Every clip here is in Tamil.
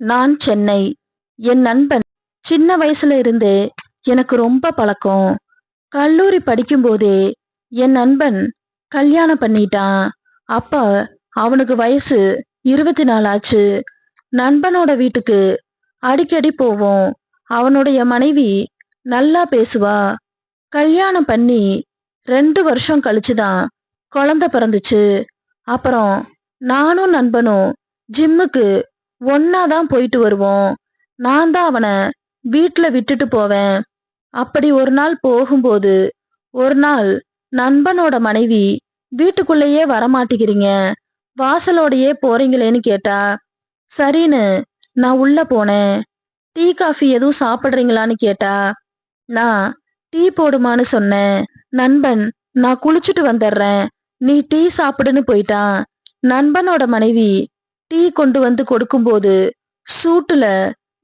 நான் சென்னை. என் நண்பன் சின்ன வயசுல இருந்தே எனக்கு ரொம்ப பழக்கம். கல்லூரி படிக்கும்போதே என் நண்பன் கல்யாணம் பண்ணிட்டான். அப்ப அவனுக்கு வயசு 24 ஆச்சு. நண்பனோட வீட்டுக்கு அடிக்கடி போவோம். அவனுடைய மனைவி நல்லா பேசுவா. கல்யாணம் பண்ணி 2 வருஷம் கழிச்சுதான் குழந்தை பிறந்துச்சு. அப்புறம் நானும் நண்பனும் ஜிம்முக்கு ஒன்னாதான் போயிட்டு வருவோம். நான் தான் அவனை வீட்ல விட்டுட்டு போவேன். அப்படி ஒரு நாள் போகும்போது ஒரு நாள் நண்பனோட மனைவி வீட்டுக்குள்ளேயே வரமாட்டேங்கிறீங்க, வாசலோடையே போறீங்களேன்னு கேட்டா. சரின்னு நான் உள்ள போனேன். டீ காஃபி எதுவும் சாப்பிடுறீங்களான்னு கேட்டா. நான் டீ போடுமான்னு சொன்னேன். நண்பன் நான் குளிச்சுட்டு வந்துடுறேன், நீ டீ சாப்பிடுன்னு போயிட்டான். நண்பனோட மனைவி டீ கொண்டு வந்து கொடுக்கும்போது சூட்டுல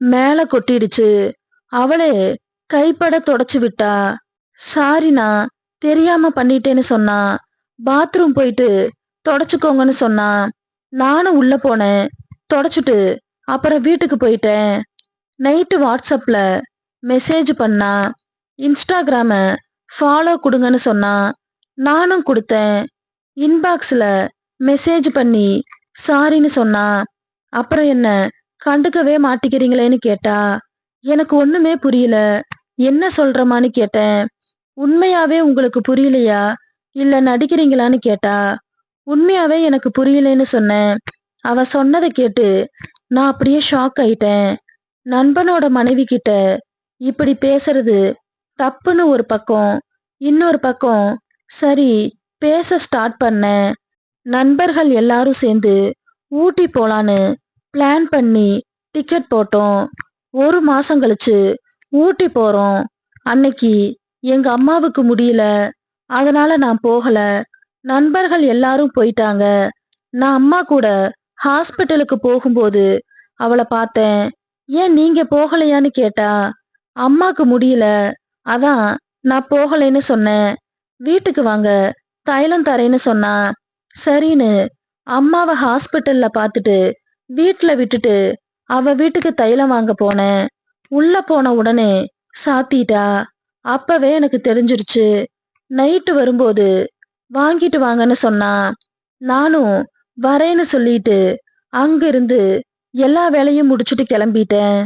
மேல கொட்டிடுச்சு. அவளே கைப்பட தொடச்சு விட்டா. சாரி, நான் தெரியாம பண்ணிட்டேன்னு சொன்னா. பாத்ரூம் போயிட்டு தொடச்சுக்கோங்கன்னு சொன்னா. நானும் உள்ள போனேன், தொடச்சுட்டு அப்புறம் வீட்டுக்கு போயிட்டேன். நைட்டு வாட்ஸ்அப்ல மெசேஜ் பண்ணா. இன்ஸ்டாகிராம ஃபாலோ கொடுங்கன்னு சொன்னா. நானும் கொடுத்தேன். இன்பாக்ஸ்ல மெசேஜ் பண்ணி சாரின்னு சொன்னா. அப்புறம் என்ன கண்டுக்கவே மாட்டிக்கிறீங்களேன்னு கேட்டா. எனக்கு ஒண்ணுமே புரியல. என்ன சொல்றமான்னு கேட்டேன். உண்மையாவே உங்களுக்கு புரியலையா இல்ல நடிக்கிறீங்களான்னு கேட்டா. உண்மையாவே எனக்கு புரியலைன்னு சொன்னேன். அவ சொன்னதை கேட்டு நான் அப்படியே ஷாக் ஆயிட்டேன். நண்பனோட மனைவி கிட்ட இப்படி பேசுறது தப்புன்னு ஒரு பக்கம், இன்னொரு பக்கம் சரி பேச ஸ்டார்ட் பண்ணேன். நண்பர்கள் எல்லாரும் சேர்ந்து ஊட்டி போலான்னு பிளான் பண்ணி டிக்கெட் போட்டோம். 1 மாசம் கழிச்சு ஊட்டி போறோம். அன்னைக்கு எங்க அம்மாவுக்கு முடியல, அதனால நான் போகல. நண்பர்கள் எல்லாரும் போயிட்டாங்க. நான் அம்மா கூட ஹாஸ்பிட்டலுக்கு போகும்போது அவளை பார்த்தேன். ஏன் நீங்க போகலையான்னு கேட்டா. அம்மாக்கு முடியல, அதான் நான் போகலைன்னு சொன்னேன். வீட்டுக்கு வாங்க, தைலம் தரேன்னு சொன்னா. சரின்னு அம்மாவை ஹாஸ்பிட்டல்ல பார்த்துட்டு வீட்ல விட்டுட்டு அவ வீட்டுக்கு தைலம் வாங்க போனேன். உள்ள போன உடனே சாத்திட்டா. அப்பவே எனக்கு தெரிஞ்சிருச்சு. நைட்டு வரும்போது வாங்கிட்டு வாங்கன்னு சொன்னா. நானும் வரேன்னு சொல்லிட்டு அங்கிருந்து எல்லா வேலையும் முடிச்சிட்டு கிளம்பிட்டேன்.